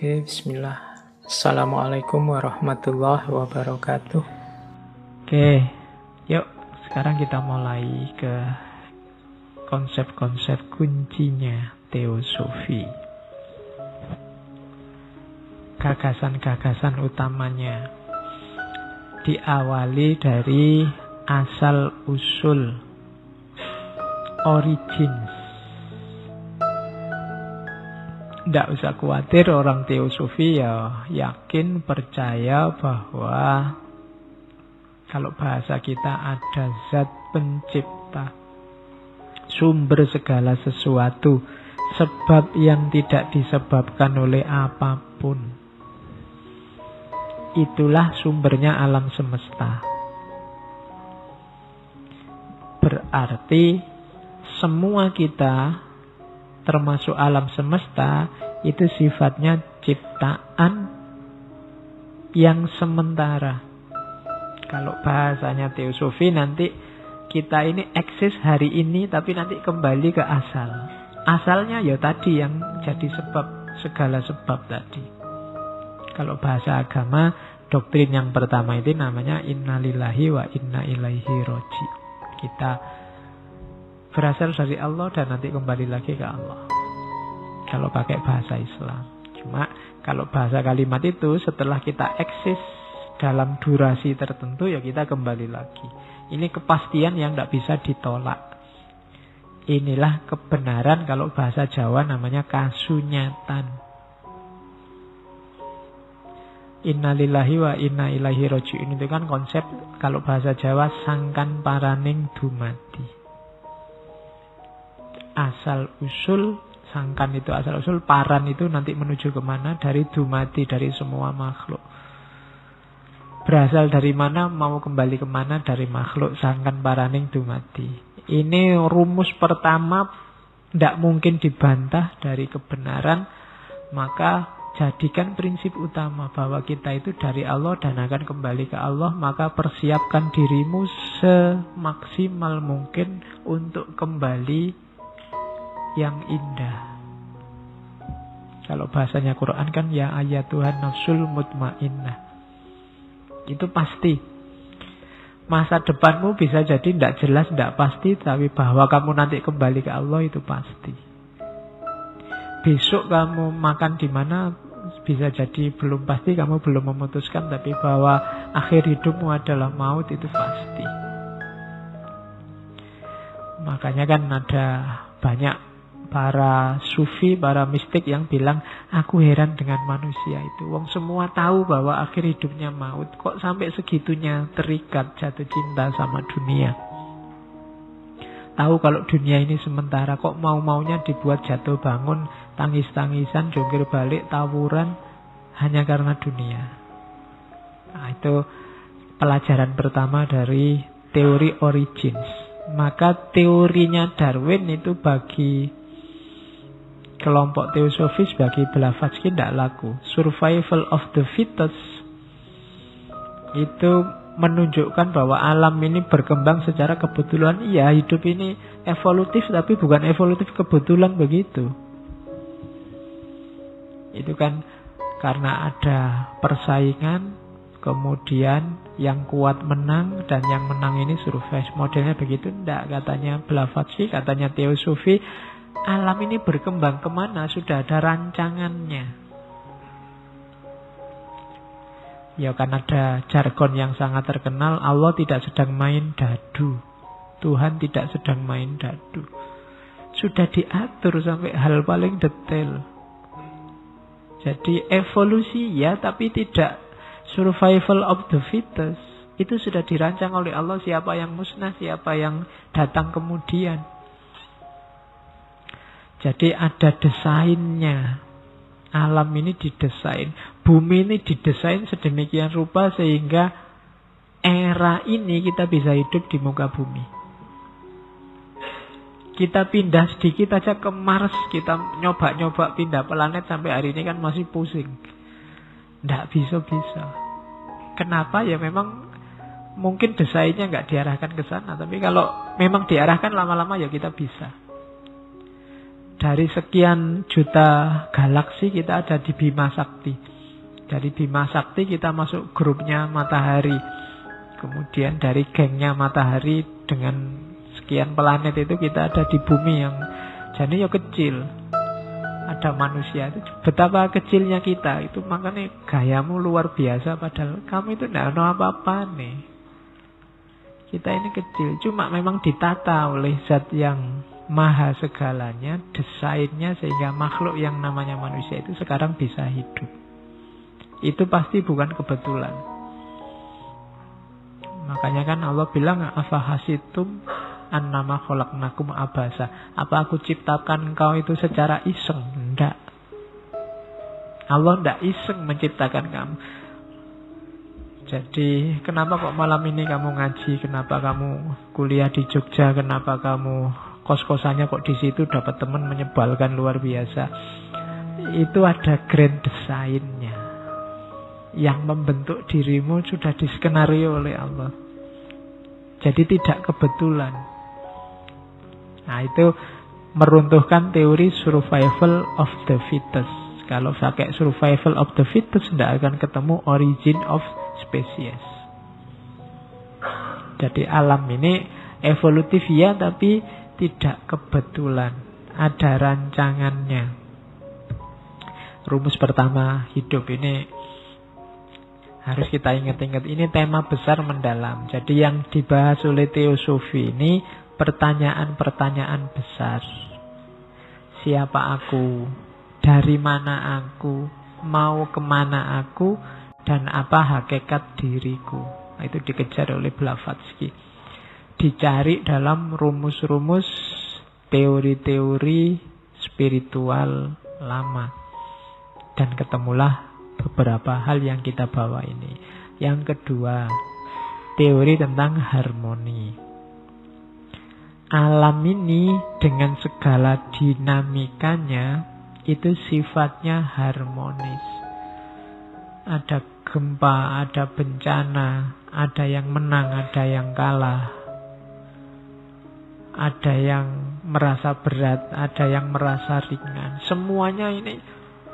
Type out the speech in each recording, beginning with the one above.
Oke, bismillah. Assalamualaikum warahmatullahi wabarakatuh. Oke, yuk sekarang kita mulai ke konsep-konsep kuncinya teosofi. Gagasan-gagasan utamanya diawali dari asal-usul, origins. Tidak usah khawatir, orang teosofi ya yakin, percaya bahwa kalau bahasa kita ada zat pencipta, sumber segala sesuatu, sebab yang tidak disebabkan oleh apapun. Itulah sumbernya alam semesta. Berarti semua kita, termasuk alam semesta, itu sifatnya ciptaan yang sementara. Kalau bahasanya teosofi, nanti kita ini eksis hari ini, tapi nanti kembali ke asal. Asalnya ya tadi yang jadi sebab, segala sebab tadi. Kalau bahasa agama, doktrin yang pertama itu namanya innalillahi wa inna ilaihi roji. Kita berasal dari Allah dan nanti kembali lagi ke Allah. Kalau pakai bahasa Islam. Cuma kalau bahasa kalimat itu setelah kita eksis dalam durasi tertentu, ya kita kembali lagi. Ini kepastian yang tidak bisa ditolak. Inilah kebenaran, kalau bahasa Jawa namanya kasunyatan. Innalillahi wa inna ilaihi roji'un itu kan konsep, kalau bahasa Jawa, sangkan paraning dumadi. Asal usul, sangkan itu asal usul, paran itu nanti menuju kemana, dari dumadi, dari semua makhluk. Berasal dari mana, mau kembali kemana, dari makhluk, sangkan paraning dumadi. Ini rumus pertama, tidak mungkin dibantah dari kebenaran. Maka jadikan prinsip utama bahwa kita itu dari Allah dan akan kembali ke Allah. Maka persiapkan dirimu semaksimal mungkin untuk kembali yang indah. Kalau bahasanya Quran kan ya ayatuhan nafsul mutmainnah. Itu pasti. Masa depanmu bisa jadi tidak jelas, tidak pasti, tapi bahwa kamu nanti kembali ke Allah itu pasti. Besok kamu makan di mana bisa jadi belum pasti, kamu belum memutuskan, tapi bahwa akhir hidupmu adalah maut itu pasti. Makanya kan ada banyak para sufi, para mistik yang bilang, aku heran dengan manusia itu. Wong semua tahu bahwa akhir hidupnya maut, kok sampai segitunya terikat, jatuh cinta sama dunia. Tahu kalau dunia ini sementara, kok mau-maunya dibuat jatuh bangun, tangis-tangisan, jungkir balik, tawuran, hanya karena dunia. Nah, itu pelajaran pertama dari teori origins. Maka teorinya Darwin itu bagi kelompok teosofis, bagi Blavatsky tidak laku. Survival of the fittest itu menunjukkan bahwa alam ini berkembang secara kebetulan. Iya, hidup ini evolutif, tapi bukan evolutif kebetulan begitu. Itu kan karena ada persaingan, kemudian yang kuat menang, dan yang menang ini survive. Modelnya begitu. Tidak, katanya Blavatsky, katanya teosofi, alam ini berkembang kemana? Sudah ada rancangannya. Ya kan ada jargon yang sangat terkenal, Allah tidak sedang main dadu. Tuhan tidak sedang main dadu. Sudah diatur sampai hal paling detail. Jadi evolusi ya, tapi tidak survival of the fittest. Itu sudah dirancang oleh Allah, siapa yang musnah, siapa yang datang kemudian. Jadi ada desainnya. Alam ini didesain, bumi ini didesain sedemikian rupa sehingga era ini kita bisa hidup di muka bumi. Kita pindah sedikit aja ke Mars, kita nyoba-nyoba pindah planet sampai hari ini kan masih pusing. Tidak bisa-bisa. Kenapa? Ya memang mungkin desainnya nggak diarahkan ke sana. Tapi kalau memang diarahkan lama-lama ya kita bisa. Dari sekian juta galaksi kita ada di Bima Sakti. Dari Bima Sakti kita masuk grupnya Matahari. Kemudian dari gengnya Matahari dengan sekian planet itu kita ada di bumi yang jadi ya kecil. Ada manusia itu. Betapa kecilnya kita. Itu makanya gayamu luar biasa. Padahal kamu itu tidak ada apa-apa nih. Kita ini kecil. Cuma memang ditata oleh zat yang maha segalanya. Desainnya sehingga makhluk yang namanya manusia itu sekarang bisa hidup. Itu pasti bukan kebetulan. Makanya kan Allah bilang, afahasitum annama khalaqnakum abasa. Apa aku ciptakan engkau itu secara iseng? Enggak. Allah enggak iseng menciptakan kamu. Jadi kenapa kok malam ini kamu ngaji? Kenapa kamu kuliah di Jogja? Kenapa kamu kos-kosannya kok di situ dapat teman menyebalkan luar biasa? Itu ada grand desainnya. Yang membentuk dirimu sudah diskenario oleh Allah. Jadi tidak kebetulan. Nah itu meruntuhkan teori survival of the fittest. Kalau pakai survival of the fittest tidak akan ketemu origin of species. Jadi alam ini evolutif ya, tapi tidak kebetulan. Ada rancangannya. Rumus pertama hidup ini harus kita ingat-ingat. Ini tema besar mendalam. Jadi yang dibahas oleh teosofi ini pertanyaan-pertanyaan besar. Siapa aku? Dari mana aku? Mau kemana aku? Dan apa hakikat diriku? Nah, itu dikejar oleh Blavatsky. Dicari dalam rumus-rumus teori-teori spiritual lama. Dan ketemulah beberapa hal yang kita bawa ini. Yang kedua, teori tentang harmoni. Alam ini dengan segala dinamikanya itu sifatnya harmonis. Ada gempa, ada bencana, ada yang menang, ada yang kalah. Ada yang merasa berat, ada yang merasa ringan. Semuanya ini,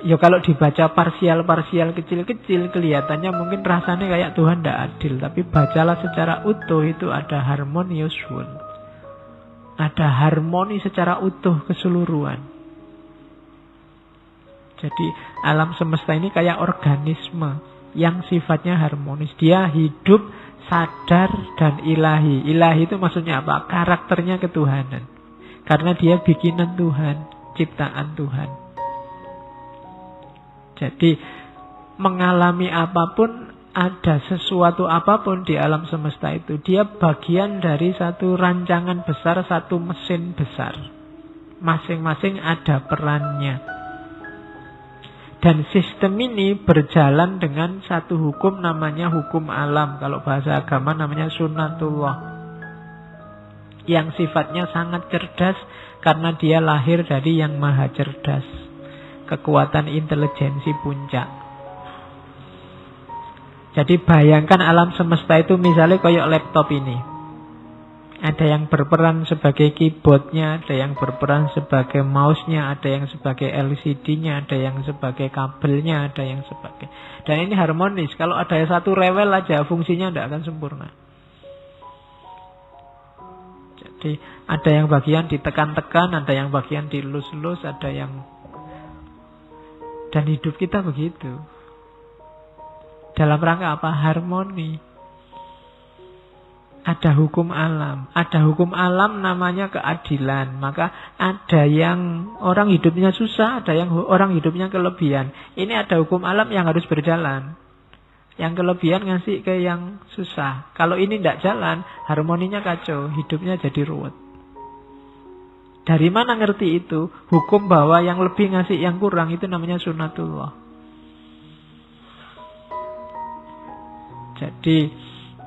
ya kalau dibaca parsial-parsial kecil-kecil, kelihatannya mungkin rasanya kayak Tuhan tidak adil. Tapi bacalah secara utuh, itu ada harmonious world. Ada harmoni secara utuh keseluruhan. Jadi alam semesta ini kayak organisme yang sifatnya harmonis. Dia hidup, sadar, dan ilahi. Ilahi itu maksudnya apa? Karakternya ketuhanan. Karena dia bikinan Tuhan, ciptaan Tuhan. Jadi mengalami apapun, ada sesuatu apapun di alam semesta itu, dia bagian dari satu rancangan besar, satu mesin besar. Masing-masing ada perannya. Dan sistem ini berjalan dengan satu hukum namanya hukum alam. Kalau bahasa agama namanya sunnatullah. Yang sifatnya sangat cerdas karena dia lahir dari yang maha cerdas. Kekuatan intelijensi puncak. Jadi bayangkan alam semesta itu misalnya kayak laptop ini. Ada yang berperan sebagai keyboardnya, ada yang berperan sebagai mouse-nya, ada yang sebagai LCD-nya, ada yang sebagai kabelnya, ada yang sebagai... Dan ini harmonis. Kalau ada satu rewel aja, fungsinya tidak akan sempurna. Jadi ada yang bagian ditekan-tekan, ada yang bagian dilus-lus, ada yang... Dan hidup kita begitu. Dalam rangka apa? Harmoni. Ada hukum alam. Ada hukum alam namanya keadilan. Maka ada yang orang hidupnya susah, ada yang orang hidupnya kelebihan. Ini ada hukum alam yang harus berjalan. Yang kelebihan ngasih ke yang susah. Kalau ini tidak jalan, harmoninya kacau. Hidupnya jadi ruwet. Dari mana ngerti itu? Hukum bahwa yang lebih ngasih yang kurang, itu namanya sunnatullah. Jadi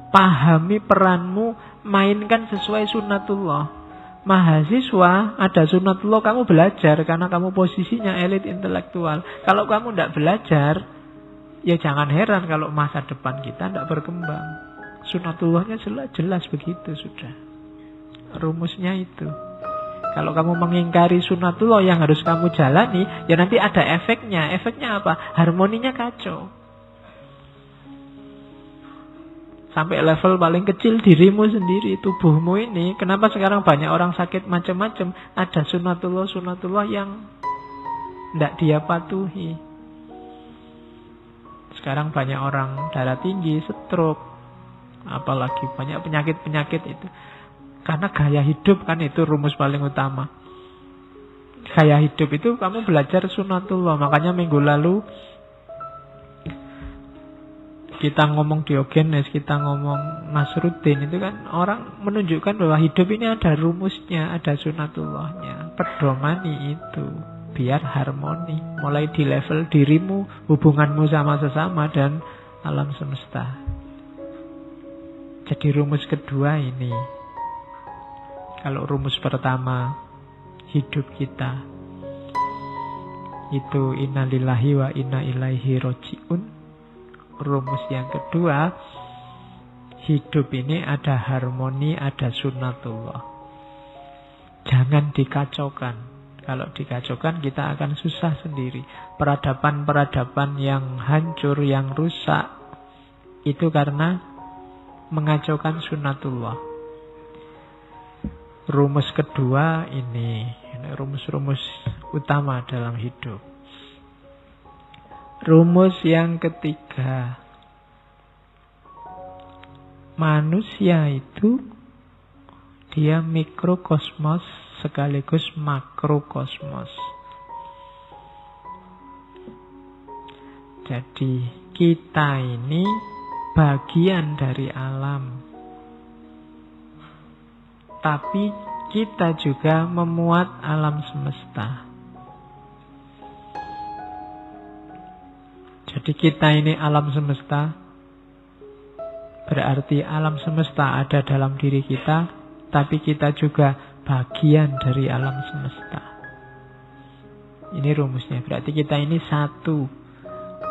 pahami peranmu, mainkan sesuai sunnatullah. Mahasiswa ada sunnatullah, kamu belajar karena kamu posisinya elit intelektual. Kalau kamu tidak belajar, ya jangan heran kalau masa depan kita tidak berkembang. Sunnatullahnya jelas begitu sudah. Rumusnya itu. Kalau kamu mengingkari sunatullah yang harus kamu jalani, ya nanti ada efeknya. Efeknya apa? Harmoninya kacau. Sampai level paling kecil dirimu sendiri, tubuhmu ini. Kenapa sekarang banyak orang sakit macam-macam? Ada sunatullah yang tidak dia patuhi. Sekarang banyak orang darah tinggi, stroke, apalagi banyak penyakit-penyakit itu. Karena gaya hidup kan itu rumus paling utama. Gaya hidup itu kamu belajar sunatullah. Makanya minggu lalu kita ngomong Diogenes, kita ngomong Nasruddin, itu kan orang menunjukkan bahwa hidup ini ada rumusnya, ada sunatullahnya. Pedomani itu biar harmoni, mulai di level dirimu, hubunganmu sama sesama dan alam semesta. Jadi rumus kedua ini. Kalau rumus pertama hidup kita itu innalillahi wa inna ilaihi roji'un. Rumus yang kedua, hidup ini ada harmoni, ada sunnatullah. Jangan dikacaukan. Kalau dikacaukan kita akan susah sendiri. Peradaban-peradaban yang hancur, yang rusak, itu karena mengacaukan sunnatullah. Rumus kedua ini rumus-rumus utama dalam hidup. Rumus yang ketiga, manusia itu dia mikrokosmos sekaligus makrokosmos. Jadi kita ini bagian dari alam, tapi kita juga memuat alam semesta. Jadi kita ini alam semesta, berarti alam semesta ada dalam diri kita, tapi kita juga bagian dari alam semesta. Ini rumusnya. Berarti kita ini satu.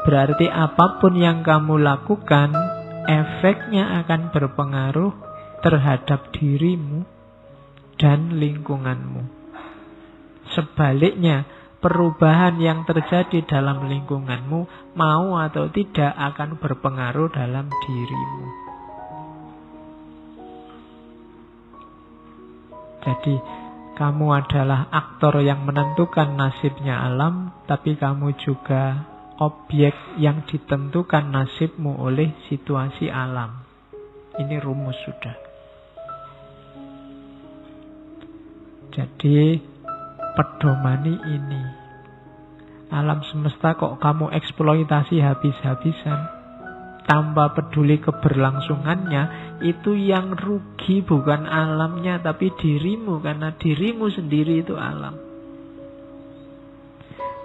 Berarti apapun yang kamu lakukan, efeknya akan berpengaruh terhadap dirimu dan lingkunganmu. Sebaliknya, perubahan yang terjadi dalam lingkunganmu, mau atau tidak, akan berpengaruh dalam dirimu. Jadi kamu adalah aktor yang menentukan nasibnya alam, tapi kamu juga objek yang ditentukan nasibmu oleh situasi alam. Ini rumus sudah. Jadi pedomani ini. Alam semesta kok kamu eksploitasi habis-habisan tanpa peduli keberlangsungannya, itu yang rugi bukan alamnya tapi dirimu, karena dirimu sendiri itu alam.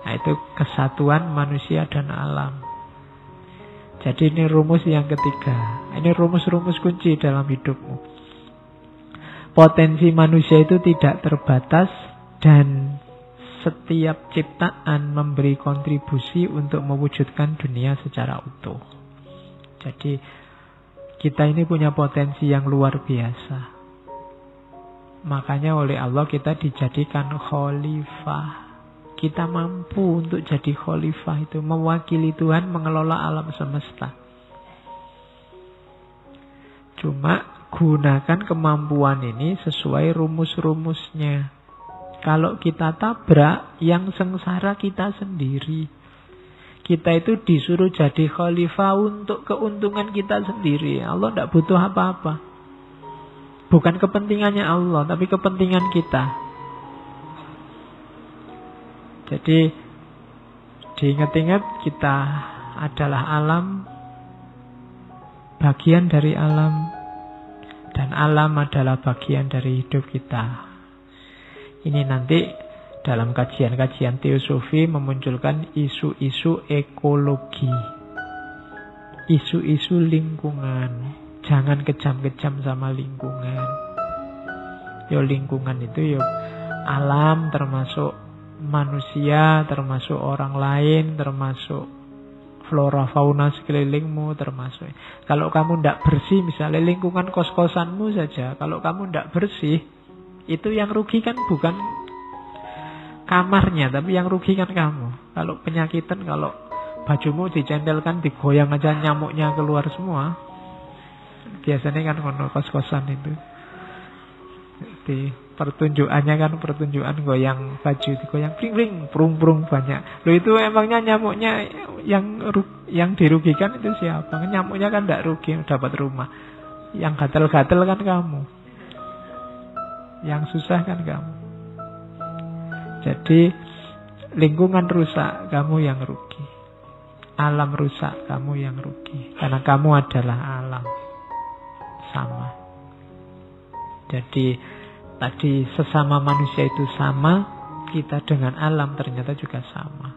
Nah, itu kesatuan manusia dan alam. Jadi ini rumus yang ketiga. Ini rumus-rumus kunci dalam hidupmu. Potensi manusia itu tidak terbatas dan setiap ciptaan memberi kontribusi untuk mewujudkan dunia secara utuh. Jadi kita ini punya potensi yang luar biasa. Makanya oleh Allah kita dijadikan khalifah. Kita mampu untuk jadi khalifah itu, mewakili Tuhan mengelola alam semesta. Cuma gunakan kemampuan ini sesuai rumus-rumusnya. Kalau kita tabrak, yang sengsara kita sendiri. Kita itu disuruh jadi khalifah untuk keuntungan kita sendiri. Allah tidak butuh apa-apa. Bukan kepentingannya Allah, tapi kepentingan kita. Jadi diingat-ingat kita adalah alam, bagian dari alam, dan alam adalah bagian dari hidup kita. Ini nanti dalam kajian-kajian teosofi memunculkan isu-isu ekologi, isu-isu lingkungan. Jangan kejam-kejam sama lingkungan. Yo lingkungan itu yo alam, termasuk manusia, termasuk orang lain, termasuk flora fauna sekelilingmu, termasuk. Kalau kamu tidak bersih, misalnya lingkungan kos-kosanmu saja, kalau kamu tidak bersih, Itu yang rugi kan bukan kamarnya, tapi yang rugi kan kamu. Kalau penyakitan, kalau bajumu dicentelkan, digoyang aja nyamuknya keluar semua. Biasanya kan kono kos-kosan itu. Di pertunjukannya kan pertunjukan goyang baju, digoyang pring-pring, prung-prung banyak. Loh itu emangnya nyamuknya yang dirugikan itu siapa? Nyamuknya kan tidak rugi dapat rumah. Yang gatel-gatel kan kamu. Yang susah kan kamu. Jadi lingkungan rusak, kamu yang rugi. Alam rusak, kamu yang rugi. Karena kamu adalah alam. Sama. Jadi tadi sesama manusia itu sama, kita dengan alam ternyata juga sama.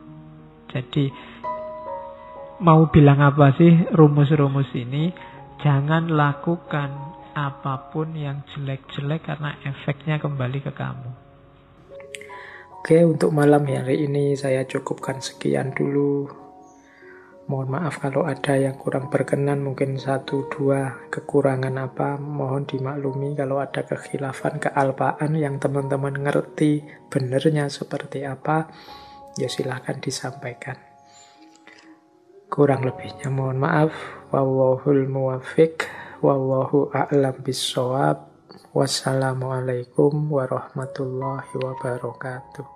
Jadi mau bilang apa sih rumus-rumus ini? Jangan lakukan apapun yang jelek-jelek karena efeknya kembali ke kamu. Oke, untuk malam hari ini saya cukupkan sekian dulu. Mohon maaf kalau ada yang kurang berkenan, mungkin 1-2 kekurangan apa, mohon dimaklumi. Kalau ada kekhilafan, kealpaan yang teman-teman ngerti benernya seperti apa, ya silahkan disampaikan. Kurang lebihnya mohon maaf. Wallahul muwaffiq, wallahu a'lam bissawab. Wassalamualaikum warahmatullahi wabarakatuh.